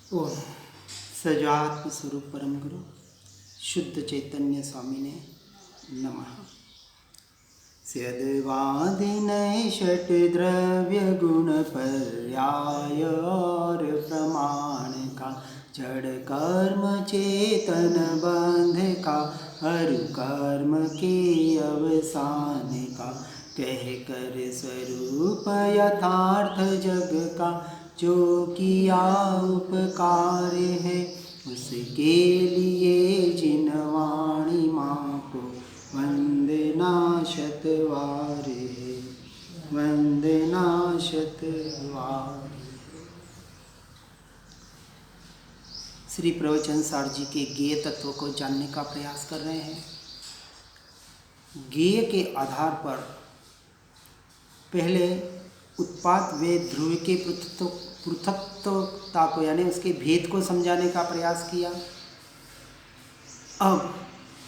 ओम सजात्म स्वरूप परम गुरु शुद्ध चैतन्य स्वामी ने नमः। स्यद्वादिनय षट द्रव्य गुण पर्याय और प्रमाण का जड़ कर्म चेतन बंध का अरु कर्म के अवसान का कह कर स्वरूप यथार्थ जग का जो किया उपकार है उसके लिए जिन वाणी माँ को वंदना शतवार है, वंदना शतवार। श्री प्रवचन सार जी के गेय तत्व को जानने का प्रयास कर रहे हैं। गेय के आधार पर पहले उत्पात व ध्रुव के पृथक्ता को यानी उसके भेद को समझाने का प्रयास किया। अब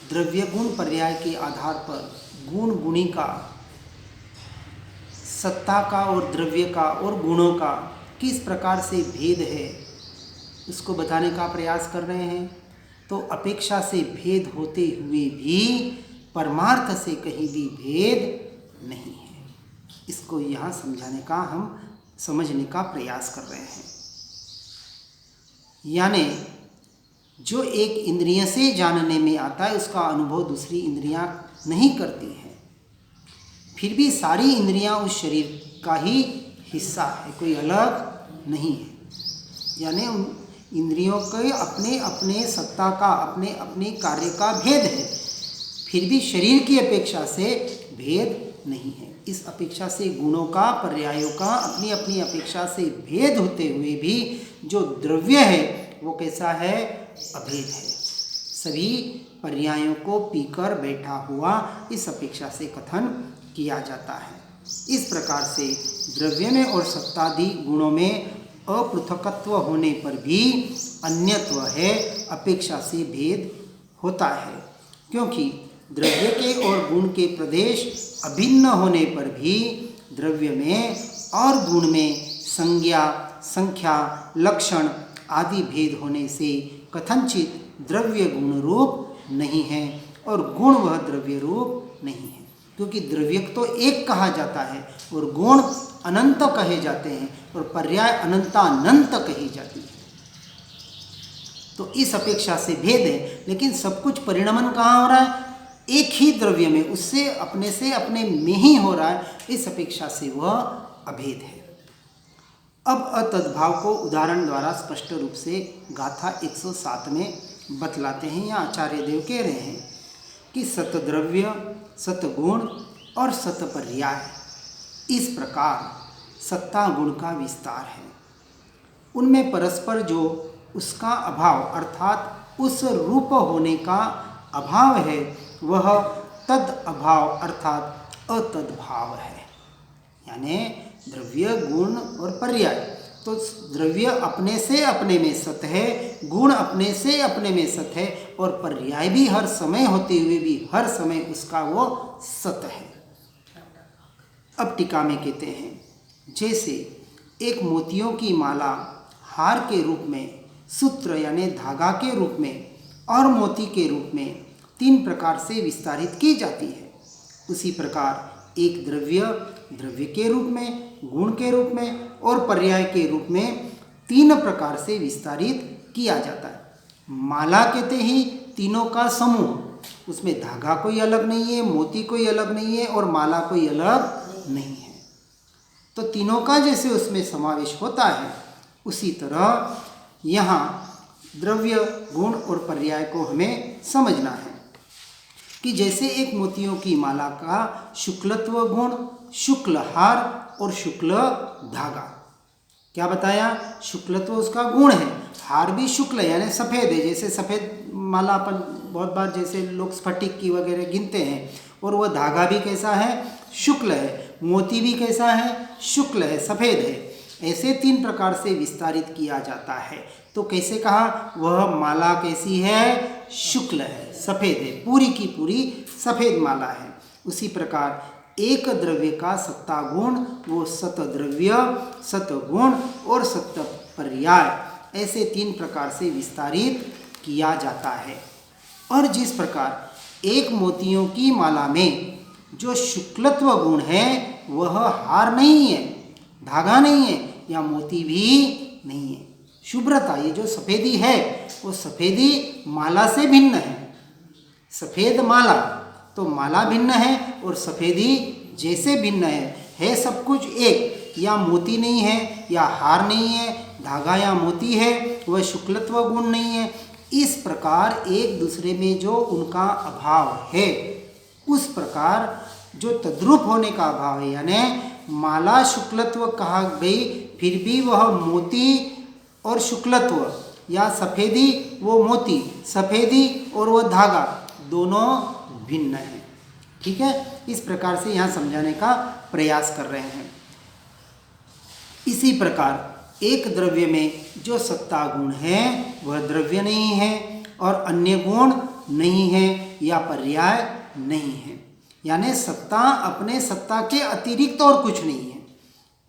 द्रव्य गुण पर्याय के आधार पर गुण गुणी का, सत्ता का और द्रव्य का और गुणों का किस प्रकार से भेद है उसको बताने का प्रयास कर रहे हैं। तो अपेक्षा से भेद होते हुए भी परमार्थ से कहीं भी भेद नहीं है, इसको यहाँ समझाने का, हम समझने का प्रयास कर रहे हैं। यानी जो एक इंद्रिय से जानने में आता है उसका अनुभव दूसरी इंद्रियां नहीं करती हैं, फिर भी सारी इंद्रियां उस शरीर का ही हिस्सा है, कोई अलग नहीं है। यानी उन इंद्रियों के अपने अपने सत्ता का, अपने अपने कार्य का भेद है, फिर भी शरीर की अपेक्षा से भेद नहीं है। इस अपेक्षा से गुणों का, पर्यायों का अपनी अपनी अपेक्षा से भेद होते हुए भी जो द्रव्य है वो कैसा है? अभेद है। सभी पर्यायों को पीकर बैठा हुआ इस अपेक्षा से कथन किया जाता है। इस प्रकार से द्रव्य में और सत्तादि गुणों में अपृथकत्व होने पर भी अन्यत्व है, अपेक्षा से भेद होता है। क्योंकि द्रव्य के और गुण के प्रदेश अभिन्न होने पर भी द्रव्य में और गुण में संज्ञा, संख्या, लक्षण आदि भेद होने से कथनचित द्रव्य गुण रूप नहीं है और गुण वह द्रव्य रूप नहीं है। क्योंकि द्रव्य तो एक कहा जाता है और गुण अनंत कहे जाते हैं और पर्याय अनंतानंत कही जाती है। तो इस अपेक्षा से भेद है, लेकिन सब कुछ परिणमन कहाँ हो रहा है? एक ही द्रव्य में, उससे अपने में ही हो रहा है। इस अपेक्षा से वह अभेद है। अब अतद्भाव को उदाहरण द्वारा स्पष्ट रूप से गाथा 107 में बतलाते हैं। या आचार्य देव कह रहे हैं कि सतद्रव्य, सतगुण और सतपर्याय, इस प्रकार सत्ता गुण का विस्तार है। उनमें परस्पर जो उसका अभाव अर्थात उस रूप होने का अभाव है वह तद अभाव अर्थात अतद्भाव है। यानी द्रव्य, गुण और पर्याय, तो द्रव्य अपने से अपने में सत है, गुण अपने से अपने में सत है और पर्याय भी हर समय होते हुए भी हर समय उसका वो सत है। अब टीका में कहते हैं, जैसे एक मोतियों की माला हार के रूप में, सूत्र यानी धागा के रूप में और मोती के रूप में तीन प्रकार से विस्तारित की जाती है, उसी प्रकार एक द्रव्य, द्रव्य के रूप में, गुण के रूप में और पर्याय के रूप में तीन प्रकार से विस्तारित किया जाता है। माला कहते ही तीनों का समूह, उसमें धागा कोई अलग नहीं है, मोती कोई अलग नहीं है और माला कोई अलग नहीं है। तो तीनों का जैसे उसमें समावेश होता है, उसी तरह यहाँ द्रव्य, गुण और पर्याय को हमें समझना है कि जैसे एक मोतियों की माला का शुक्लत्व गुण, शुक्ल हार और शुक्ल धागा, क्या बताया? शुक्लत्व उसका गुण है, हार भी शुक्ल यानी सफ़ेद है। जैसे सफ़ेद माला अपन बहुत बार जैसे लोग स्फटिक की वगैरह गिनते हैं, और वह धागा भी कैसा है? शुक्ल है। मोती भी कैसा है? शुक्ल है, सफ़ेद है। ऐसे तीन प्रकार से विस्तारित किया जाता है। तो कैसे कहा? वह माला कैसी है? शुक्ल है, सफ़ेद है, पूरी की पूरी सफ़ेद माला है। उसी प्रकार एक द्रव्य का सत्ता गुण वो सतद्रव्य, सतगुण और सतपर्याय, ऐसे 3 प्रकार से विस्तारित किया जाता है। और जिस प्रकार एक मोतियों की माला में जो शुक्लत्व गुण है वह हार नहीं है, धागा नहीं है या मोती भी नहीं है। शुभ्रता, ये जो सफ़ेदी है वो सफ़ेदी माला से भिन्न है। सफ़ेद माला तो माला भिन्न है और सफ़ेदी जैसे भिन्न है सब कुछ एक। या मोती नहीं है या हार नहीं है, धागा या मोती है, वह शुक्लत्व गुण नहीं है। इस प्रकार एक दूसरे में जो उनका अभाव है, उस प्रकार जो तद्रूप होने का अभाव है, यानी माला शुक्लत्व कहा गई फिर भी वह मोती और शुक्लत्व या सफ़ेदी वो मोती, सफ़ेदी और वह धागा दोनों भिन्न है। ठीक है, इस प्रकार से यहाँ समझाने का प्रयास कर रहे हैं। इसी प्रकार एक द्रव्य में जो सत्ता गुण है वह द्रव्य नहीं है और अन्य गुण नहीं है या पर्याय नहीं है, यानी सत्ता अपने सत्ता के अतिरिक्त और कुछ नहीं है।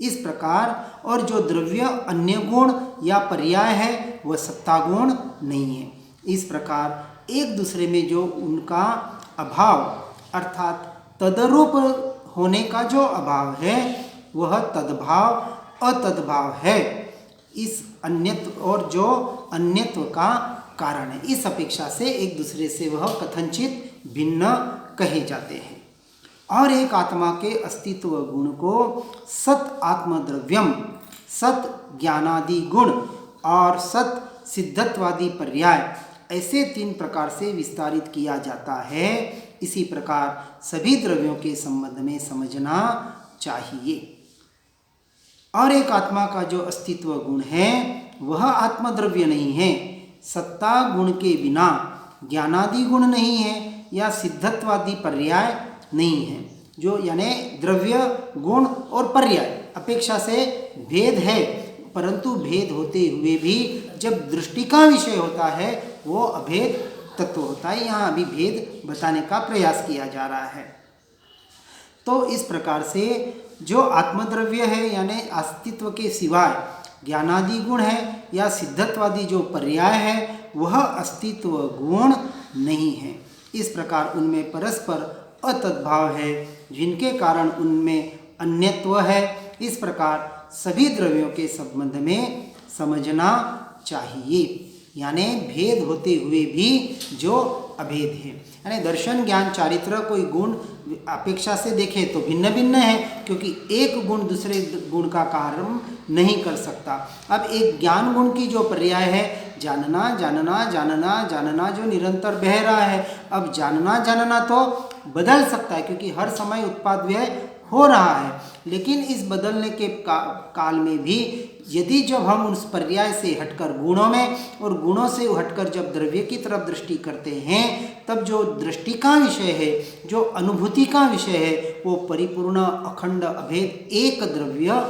इस प्रकार और जो द्रव्य अन्य गुण या पर्याय है वह सत्ता गुण नहीं है। इस प्रकार एक दूसरे में जो उनका अभाव अर्थात तदरूप होने का जो अभाव है वह तद्भाव अतद्भाव है। इस अन्यत्व और जो अन्यत्व का कारण है, इस अपेक्षा से एक दूसरे से वह कथनचित भिन्न कहे जाते हैं। और एक आत्मा के अस्तित्व गुण को सत आत्मद्रव्यम, सत ज्ञानादि गुण और सत सिद्धत्वादि पर्याय ऐसे 3 प्रकार से विस्तारित किया जाता है। इसी प्रकार सभी द्रव्यों के संबंध में समझना चाहिए। और एक आत्मा का जो अस्तित्व गुण है वह आत्मद्रव्य नहीं है, सत्ता गुण के बिना ज्ञानादि गुण नहीं है या सिद्धत्वादि पर्याय नहीं है। जो यानी द्रव्य गुण और पर्याय अपेक्षा से भेद है, परंतु भेद होते हुए भी जब दृष्टि का विषय होता है वो अभेद तत्व होता है। यहाँ अभी भेद बताने का प्रयास किया जा रहा है। तो इस प्रकार से जो आत्मद्रव्य है यानी अस्तित्व के सिवाय ज्ञानादि गुण है या सिद्धत्वादि जो पर्याय है वह अस्तित्व गुण नहीं है। इस प्रकार उनमें परस्पर अतद्भाव है जिनके कारण उनमें अन्यत्व है। इस प्रकार सभी द्रव्यों के संबंध में समझना चाहिए, यानी भेद होते हुए भी जो अभेद है। यानी दर्शन ज्ञान चारित्र कोई गुण अपेक्षा से देखें तो भिन्न भिन्न है, क्योंकि एक गुण दूसरे गुण का कारण नहीं कर सकता। अब एक ज्ञान गुण की जो पर्याय है जानना जानना जानना जानना जो निरंतर बह रहा है, अब जानना जानना तो बदल सकता है क्योंकि हर समय उत्पाद व्यय हो रहा है, लेकिन इस बदलने के काल में भी यदि जब हम उस पर्याय से हटकर गुणों में और गुणों से हटकर जब द्रव्य की तरफ दृष्टि करते हैं तब जो दृष्टि का विषय है, जो अनुभूति का विषय है, वो परिपूर्ण अखंड अभेद एक द्रव्य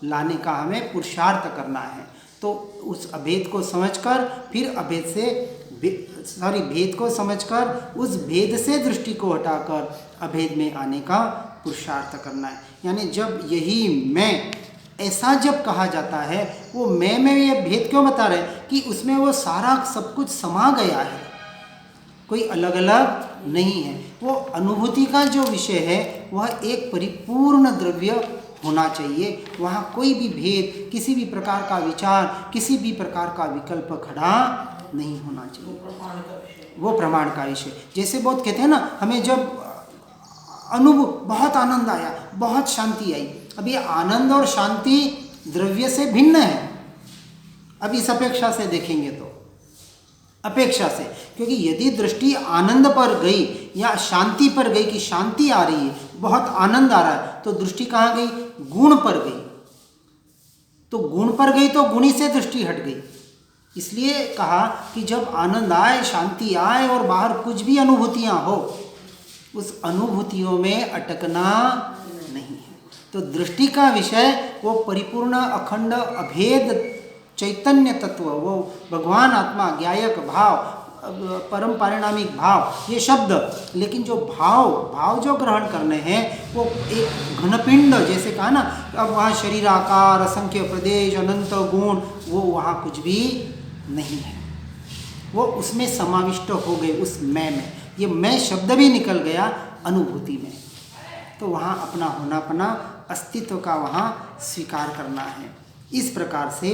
लाने का हमें पुरुषार्थ करना है। तो उस अभेद को समझकर फिर अभेद से भेद को समझकर उस भेद से दृष्टि को हटाकर अभेद में आने का पुरुषार्थ करना है। यानी जब यही मैं ऐसा जब कहा जाता है, वो मैं में ये भेद क्यों बता रहे हैं कि उसमें वो सारा सब कुछ समा गया है, कोई अलग अलग नहीं है। वो अनुभूति का जो विषय है वह एक परिपूर्ण द्रव्य होना चाहिए, वहाँ कोई भी भेद, किसी भी प्रकार का विचार, किसी भी प्रकार का विकल्प खड़ा नहीं होना चाहिए। वो प्रमाण का विषय। जैसे बहुत कहते हैं ना, हमें जब अनुभव बहुत आनंद आया, बहुत शांति आई, अब ये आनंद और शांति द्रव्य से भिन्न है। अब इस अपेक्षा से देखेंगे तो अपेक्षा से, क्योंकि यदि दृष्टि आनंद पर गई या शांति पर गई कि शांति आ रही है, बहुत आनंद आ रहा है, तो दृष्टि कहाँ गई? गुण पर गई। तो गुण पर गई तो गुणी से दृष्टि हट गई। इसलिए कहा कि जब आनंद आए, शांति आए और बाहर कुछ भी अनुभूतियाँ हो, उस अनुभूतियों में अटकना नहीं है। तो दृष्टि का विषय वो परिपूर्ण अखंड अभेद चैतन्य तत्व, वो भगवान आत्मा, ज्ञायक भाव, परम पारिणामिक भाव ये शब्द, लेकिन जो भाव जो ग्रहण करने हैं वो एक घनपिंड, जैसे कहा ना, अब वहाँ शरीर आकार, असंख्य प्रदेश, अनंत गुण, वो वहाँ कुछ भी नहीं है, वो उसमें समाविष्ट हो गए उस मैं में। ये मैं शब्द भी निकल गया अनुभूति में, तो वहाँ अपना होनापना, अस्तित्व का वहाँ स्वीकार करना है। इस प्रकार से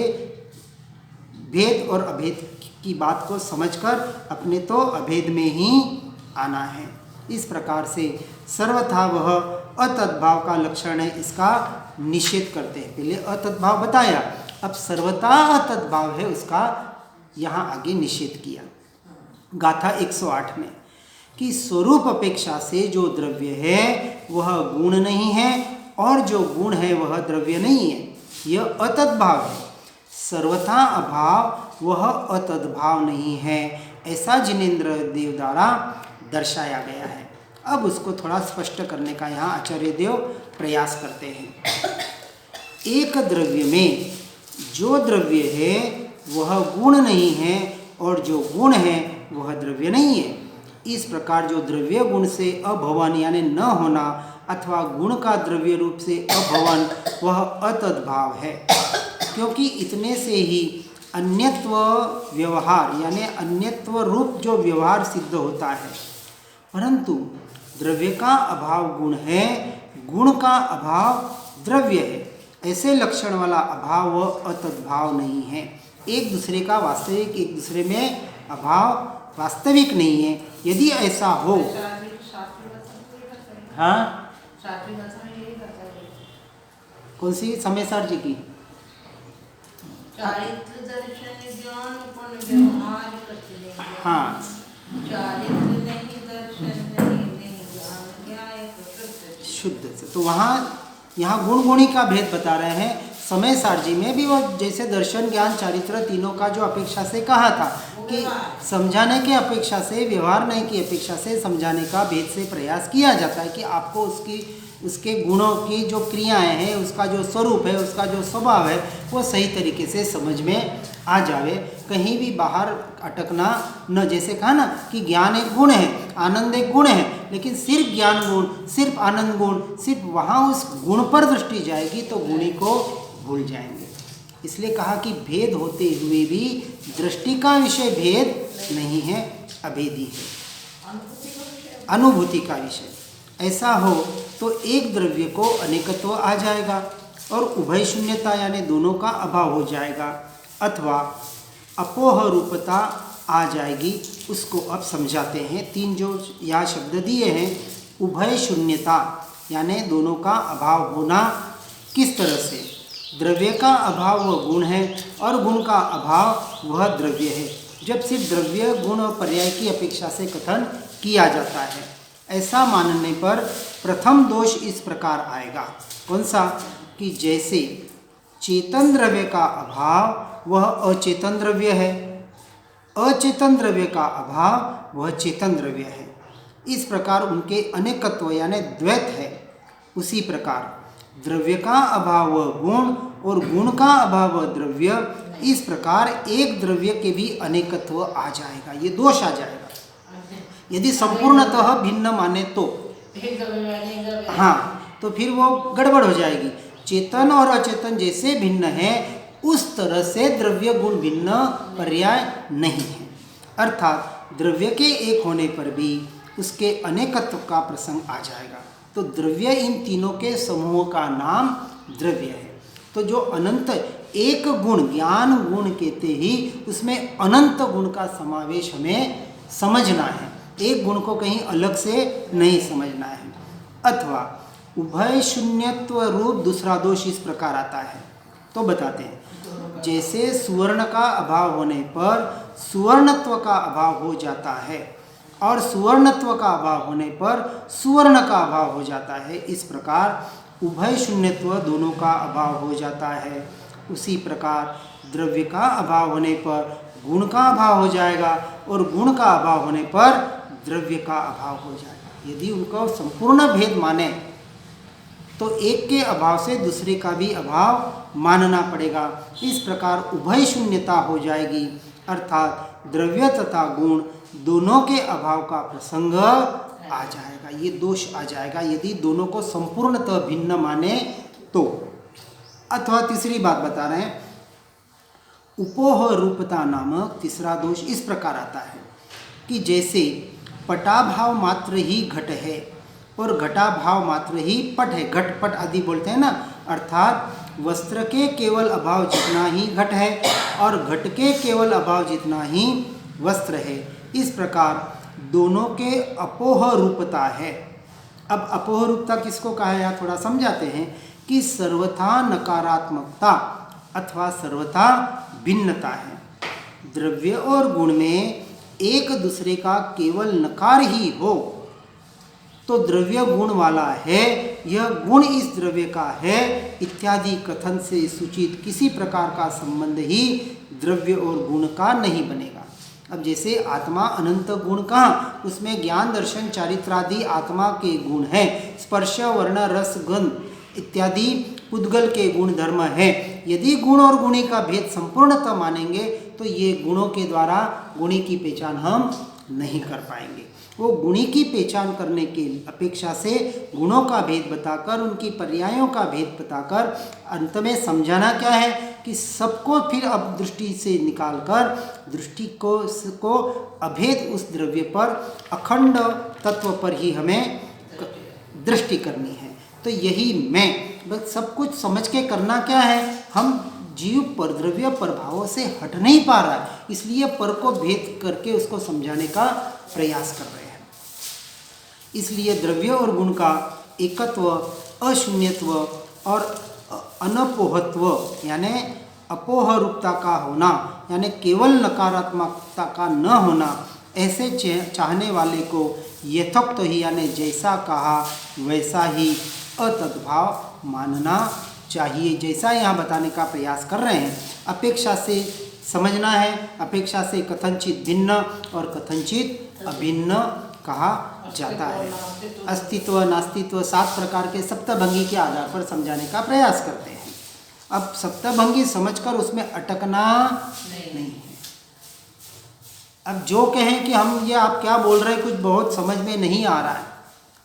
भेद और अभेद की बात को समझकर अपने तो अभेद में ही आना है। इस प्रकार से सर्वथा वह अतद्भाव का लक्षण है, इसका निषेध करते हैं। पहले अतद्भाव बताया, अब सर्वथा अतद्भाव है उसका यहाँ आगे निषेध किया। गाथा 108 में कि स्वरूप अपेक्षा से जो द्रव्य है वह गुण नहीं है और जो गुण है वह द्रव्य नहीं है, यह अतद्भाव है। सर्वथा अभाव वह अतद्भाव नहीं है, ऐसा जिनेन्द्र देव द्वारा दर्शाया गया है। अब उसको थोड़ा स्पष्ट करने का यहाँ आचार्य देव प्रयास करते हैं। एक द्रव्य में जो द्रव्य है वह गुण नहीं है और जो गुण है वह द्रव्य नहीं है। इस प्रकार जो द्रव्य गुण से अभवन यानी न होना अथवा गुण का द्रव्य रूप से अभवन वह अतद्भाव है, क्योंकि इतने से ही अन्यत्व व्यवहार यानी अन्यत्व रूप जो व्यवहार सिद्ध होता है। परंतु द्रव्य का अभाव गुण है, गुण का अभाव द्रव्य है, ऐसे लक्षण वाला अभाव वह अतद्भाव नहीं है। एक दूसरे का वास्तविक, एक दूसरे में अभाव वास्तविक नहीं है। यदि ऐसा हो, हाँ कौन सी समयसार जी की, हाँ शुद्ध से, तो वहाँ यहाँ गुण गुणी का भेद बता रहे हैं। समय सारजी में भी वो जैसे दर्शन ज्ञान चारित्र तीनों का जो अपेक्षा से कहा था कि समझाने के अपेक्षा से, व्यवहार नहीं की अपेक्षा से समझाने का भेद से प्रयास किया जाता है कि आपको उसके गुणों की जो क्रियाएं हैं, उसका जो स्वरूप है, उसका जो स्वभाव है वो सही तरीके से समझ में आ जावे, कहीं भी बाहर अटकना न। जैसे कहा ना कि ज्ञान एक गुण है, आनंद एक गुण है, लेकिन सिर्फ ज्ञान गुण, सिर्फ आनंद गुण, सिर्फ वहाँ उस गुण पर दृष्टि जाएगी तो गुणी को भूल जाएंगे। इसलिए कहा कि भेद होते हुए भी दृष्टि का विषय भेद नहीं है, अभेदी है, अनुभूति का विषय। ऐसा हो तो एक द्रव्य को अनेकत्व आ जाएगा और उभय शून्यता यानी दोनों का अभाव हो जाएगा, अथवा अपोह रूपता आ जाएगी। उसको अब समझाते हैं। तीन जो यहाँ शब्द दिए हैं, उभय शून्यता यानी दोनों का अभाव होना किस तरह से, द्रव्य का अभाव वह गुण है और गुण का अभाव वह द्रव्य है, जब सिर्फ द्रव्य गुण और पर्याय की अपेक्षा से कथन किया जाता है। ऐसा मानने पर प्रथम दोष इस प्रकार आएगा, कौन सा, कि जैसे चेतन द्रव्य का अभाव वह अचेतन द्रव्य है, अचेतन द्रव्य का अभाव वह चेतन द्रव्य है, इस प्रकार उनके अनेकत्व यानी द्वैत है। उसी प्रकार द्रव्य का अभाव वह गुण और गुण का अभाव वह द्रव्य, इस प्रकार एक द्रव्य के भी अनेकत्व आ जाएगा, ये दोष आ जाएगा। यदि संपूर्णतः भिन्न माने तो हाँ, तो फिर वो गड़बड़ हो जाएगी। चेतन और अचेतन जैसे भिन्न है उस तरह से द्रव्य गुण भिन्न पर्याय नहीं है, अर्थात द्रव्य के एक होने पर भी उसके अनेकत्व का प्रसंग आ जाएगा। तो द्रव्य इन तीनों के समूह का नाम द्रव्य है। तो जो अनंत एक गुण ज्ञान गुण कहते ही उसमें अनंत गुण का समावेश हमें समझना है, एक गुण को कहीं अलग से नहीं समझना है। अथवा उभय शून्यत्व रूप दूसरा दोष इस प्रकार आता है, तो बताते हैं। जैसे सुवर्ण का अभाव होने पर सुवर्णत्व का अभाव हो जाता है और सुवर्णत्व का अभाव होने पर सुवर्ण का अभाव हो जाता है, इस प्रकार उभय शून्यत्व दोनों का अभाव हो जाता है। उसी प्रकार द्रव्य का अभाव होने पर गुण का अभाव हो जाएगा और गुण का अभाव होने पर द्रव्य का अभाव हो जाएगा। यदि उनको संपूर्ण भेद माने तो एक के अभाव से दूसरे का भी अभाव मानना पड़ेगा। इस प्रकार उभय शून्यता हो जाएगी, अर्थात द्रव्य तथा गुण दोनों के अभाव का प्रसंग आ जाएगा, ये दोष आ जाएगा यदि दोनों को संपूर्णतः भिन्न माने तो। अथवा तीसरी बात बता रहे हैं, उपोह रूपता नामक तीसरा दोष इस प्रकार आता है कि जैसे पटाभाव मात्र ही घट है और घटाभाव मात्र ही पट है, घट पट आदि बोलते हैं ना, अर्थात वस्त्र के केवल अभाव जितना ही घट है और घट के केवल अभाव जितना ही वस्त्र है, इस प्रकार दोनों के अपोह रूपता है। अब अपोह रूपता किसको कहा है यहाँ थोड़ा समझाते हैं कि सर्वथा नकारात्मकता अथवा सर्वथा भिन्नता है। द्रव्य और गुण में एक दूसरे का केवल नकार ही हो तो द्रव्य गुण वाला है, यह गुण इस द्रव्य का है इत्यादि कथन से सूचित किसी प्रकार का संबंध ही द्रव्य और गुण का नहीं बनेगा। अब जैसे आत्मा अनंत गुण कहाँ, उसमें ज्ञान दर्शन चारित्रादि आत्मा के गुण हैं, स्पर्श वर्ण रस गंध इत्यादि पुद्गल के गुण धर्म है। यदि गुण और गुणी का भेद संपूर्णतः मानेंगे तो ये गुणों के द्वारा गुणी की पहचान हम नहीं कर पाएंगे। वो गुणी की पहचान करने के अपेक्षा से गुणों का भेद बताकर उनकी पर्यायों का भेद बताकर अंत में समझाना क्या है कि सबको फिर अब दृष्टि से निकालकर दृष्टि को अभेद उस द्रव्य पर अखंड तत्व पर ही हमें दृष्टि करनी है। तो यही मैं बस सब कुछ समझ के करना क्या है, हम जीव पर द्रव्य प्रभावों से हट नहीं पा रहा है, इसलिए पर को भेद करके उसको समझाने का प्रयास कर रहे हैं। इसलिए द्रव्य और गुण का एकत्व, अशून्यत्व और अनपोहत्व यानी अपोह रूपता का होना यानी केवल नकारात्मकता का न होना, ऐसे चाहने वाले को यथोक्त ही यानी जैसा कहा वैसा ही अतद्भाव मानना चाहिए। जैसा यहाँ बताने का प्रयास कर रहे हैं, अपेक्षा से समझना है, अपेक्षा से कथनचित भिन्न और कथनचित अभिन्न कहा जाता है। अस्तित्व नास्तित्व 7 प्रकार के सप्तभंगी के आधार पर समझाने का प्रयास करते हैं। अब सप्तभंगी समझकर उसमें अटकना नहीं है। अब जो कहें कि हम ये आप क्या बोल रहे हैं कुछ बहुत समझ में नहीं आ रहा है,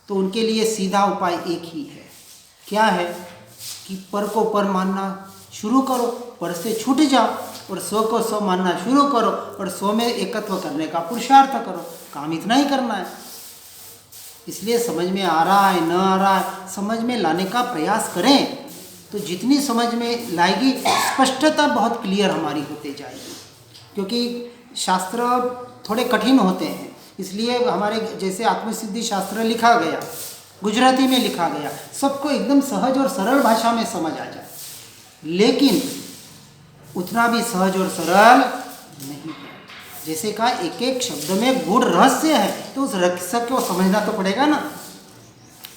तो उनके लिए सीधा उपाय एक ही है। क्या है कि पर को पर मानना शुरू करो, पर से छूट जाओ और स्व को स्व मानना शुरू करो और स्व में एकत्व करने का पुरुषार्थ करो। काम इतना ही करना है। इसलिए समझ में आ रहा है न आ रहा है, समझ में लाने का प्रयास करें तो जितनी समझ में लाएगी स्पष्टता बहुत क्लियर हमारी होते जाएगी। क्योंकि शास्त्र थोड़े कठिन होते हैं, इसलिए हमारे जैसे आत्मसिद्धि शास्त्र लिखा गया, गुजराती में लिखा गया, सबको एकदम सहज और सरल भाषा में समझ आ जाए, लेकिन उतना भी सहज और सरल नहीं है। जैसे कहा एक एक शब्द में गूढ़ रहस्य है, तो उस रहस्य को समझना तो पड़ेगा ना।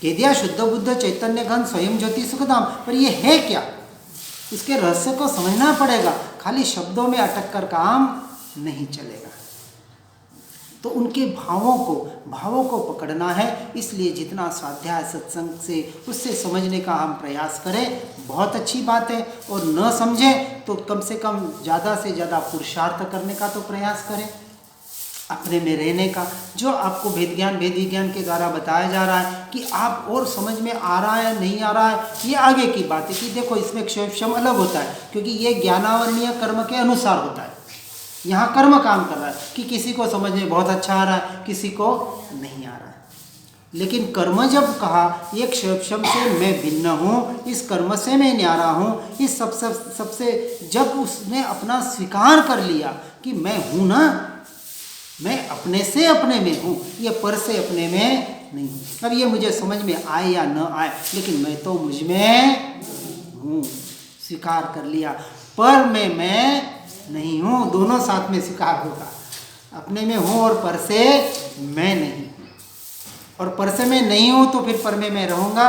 कह दिया शुद्ध बुद्ध चैतन्य घन स्वयं ज्योति सुखधाम, पर ये है क्या, इसके रहस्य को समझना पड़ेगा। खाली शब्दों में अटक कर काम नहीं चलेगा। तो उनके भावों को पकड़ना है। इसलिए जितना स्वाध्याय सत्संग से उससे समझने का हम प्रयास करें बहुत अच्छी बात है, और न समझें तो कम से कम ज़्यादा से ज़्यादा पुरुषार्थ करने का तो प्रयास करें, अपने में रहने का। जो आपको भेद विज्ञान के द्वारा बताया जा रहा है कि आप और समझ में आ रहा है नहीं आ रहा है, ये आगे की बात है कि देखो इसमें क्षम अलग होता है, क्योंकि ये ज्ञानावरणीय कर्म के अनुसार होता है। यहाँ कर्म काम कर रहा है कि किसी को समझ में बहुत अच्छा आ रहा है, किसी को नहीं आ रहा है। लेकिन कर्म जब कहा ये क्षम से मैं भिन्न हूँ, इस कर्म से मैं न्यारा हूँ, इस सबसे जब उसने अपना स्वीकार कर लिया कि मैं हूँ ना, मैं अपने से अपने में हूँ, ये पर से अपने में नहीं। अब ये मुझे समझ में आए या न आए, लेकिन मैं तो मुझ में हूँ, स्वीकार कर लिया। पर में मैं नहीं हूँ, दोनों साथ में स्वीकार होगा। अपने में हूँ और पर से मैं नहीं हूँ, और पर से मैं नहीं हूँ तो फिर पर में मैं रहूँगा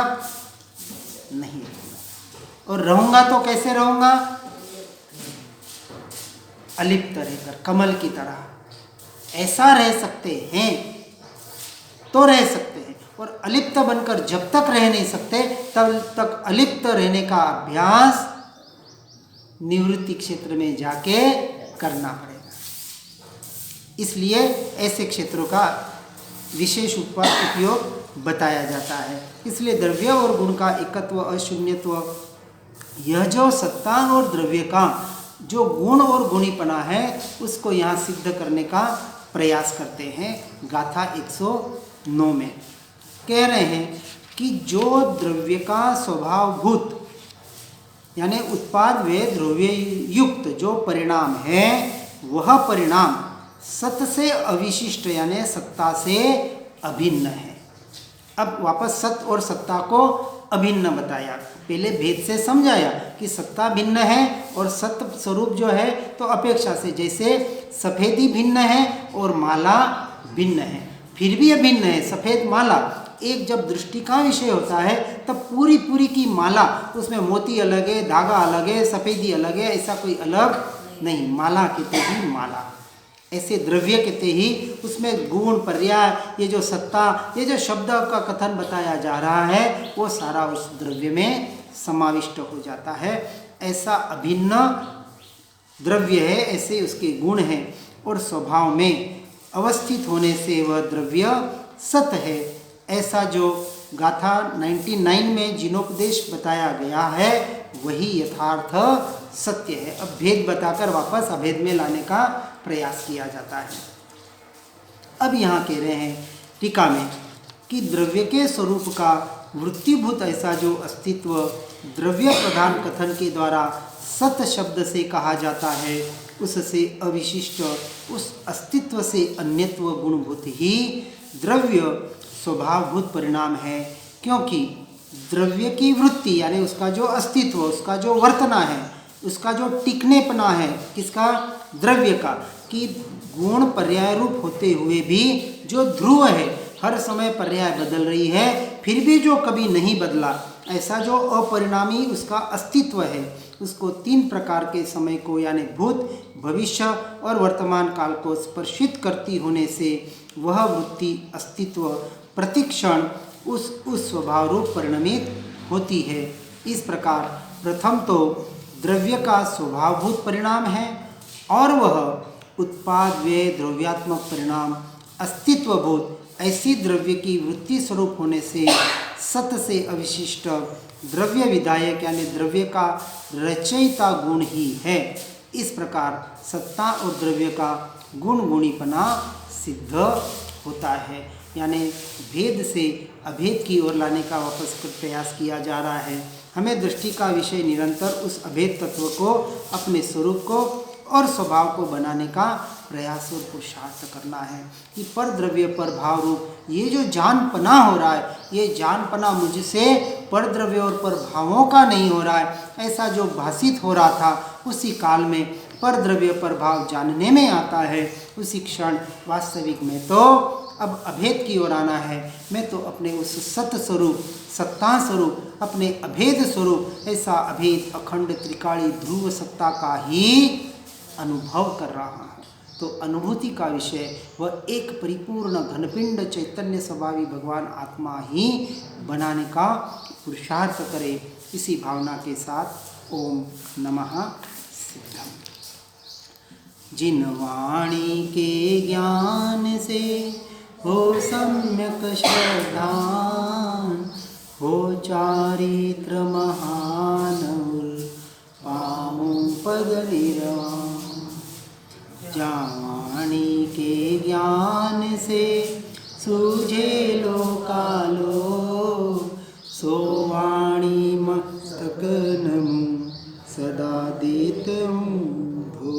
नहीं रहूँगा। और रहूँगा तो कैसे रहूँगा? अलिप्त रहकर, कमल की तरह। ऐसा रह सकते हैं तो रह सकते हैं, और अलिप्त बनकर जब तक रह नहीं सकते तब तक अलिप्त रहने का अभ्यास निवृत्ति क्षेत्र में जाके करना पड़ेगा। इसलिए ऐसे क्षेत्रों का विशेष उपयोग बताया जाता है। इसलिए द्रव्य और गुण का एकत्व, अशून्यत्व, यह जो सत्ता और द्रव्य का जो गुण और गुणीपना है उसको यहाँ सिद्ध करने का प्रयास करते हैं। गाथा 109 में कह रहे हैं कि जो द्रव्य का स्वभावभूत यानी उत्पाद व द्रव्य युक्त जो परिणाम है वह परिणाम सत से अविशिष्ट यानी सत्ता से अभिन्न है। अब वापस सत और सत्ता को अभिन्न बताया। पहले भेद से समझाया कि सत्ता भिन्न है और सत्य स्वरूप जो है तो अपेक्षा से, जैसे सफ़ेदी भिन्न है और माला भिन्न है, फिर भी अभिन्न है। सफ़ेद माला एक जब दृष्टि का विषय होता है तब पूरी की माला, उसमें मोती अलग है, धागा अलग है, सफ़ेदी अलग है, ऐसा कोई अलग नहीं। माला कहते ही माला, ऐसे द्रव्य कहते ही उसमें गुण, पर्याय, ये जो सत्ता, ये जो शब्द का कथन बताया जा रहा है वो सारा उस द्रव्य में समाविष्ट हो जाता है। ऐसा अभिन्न द्रव्य है, ऐसे उसके गुण हैं और स्वभाव में अवस्थित होने से वह द्रव्य सत है। ऐसा जो गाथा 99 में जिनोपदेश बताया गया है वही यथार्थ सत्य है। अब भेद बताकर वापस अभेद में लाने का प्रयास किया जाता है। अब यहाँ कह रहे हैं टीका में कि द्रव्य के स्वरूप का वृत्तिभूत ऐसा जो अस्तित्व द्रव्य प्रधान कथन के द्वारा सत शब्द से कहा जाता है, उससे अविशिष्ट उस अस्तित्व से अन्यत्व गुणभूत ही द्रव्य स्वभावभूत परिणाम है। क्योंकि द्रव्य की वृत्ति यानी उसका जो अस्तित्व, उसका जो वर्तना है, उसका जो टिकनेपना है, किसका, द्रव्य का, कि गुण पर्याय रूप होते हुए भी जो ध्रुव है, हर समय पर्याय बदल रही है फिर भी जो कभी नहीं बदला, ऐसा जो अपरिणामी उसका अस्तित्व है, उसको 3 प्रकार के समय को यानी भूत, भविष्य और वर्तमान काल को स्पर्शित करती होने से वह वृत्ति अस्तित्व प्रतिक्षण उस स्वभाव रूप परिणमित होती है। इस प्रकार प्रथम तो द्रव्य का स्वभावभूत परिणाम है और वह उत्पाद व द्रव्यात्मक परिणाम अस्तित्वभूत ऐसी द्रव्य की वृत्ति स्वरूप होने से सत से अविशिष्ट द्रव्य विधायक यानी द्रव्य का रचयिता गुण ही है। इस प्रकार सत्ता और द्रव्य का गुण गुणीपना सिद्ध होता है। यानी भेद से अभेद की ओर लाने का वापस प्रयास किया जा रहा है। हमें दृष्टि का विषय निरंतर उस अभेद तत्व को, अपने स्वरूप को और स्वभाव को बनाने का प्रयास और पुरुषार्थ करना है कि पर द्रव्य पर भाव रूप ये जो जानपना हो रहा है, ये जानपना मुझसे पर द्रव्य और पर भावों का नहीं हो रहा है। ऐसा जो भाषित हो रहा था उसी काल में पर द्रव्य पर भाव जानने में आता है, उसी क्षण वास्तविक में तो अब अभेद की ओर आना है। मैं तो अपने उस सत स्वरूप, सत्ता स्वरूप, अपने अभेद स्वरूप, ऐसा अभेद अखंड त्रिकाली ध्रुव सत्ता का ही अनुभव कर रहा हूँ। तो अनुभूति का विषय वह एक परिपूर्ण घनपिंड चैतन्य स्वभावी भगवान आत्मा ही बनाने का पुरुषार्थ करे। इसी भावना के साथ ओम नमः सिद्धम। जिन वाणी के ज्ञान से हो सम्यक श्रद्धान, हो चारित्र महान पाऊं पद निर्वाण। वाणी के ज्ञान से सूझे लोकालो, सो वाणी मस्तक नमु सदा देत हूँ भो।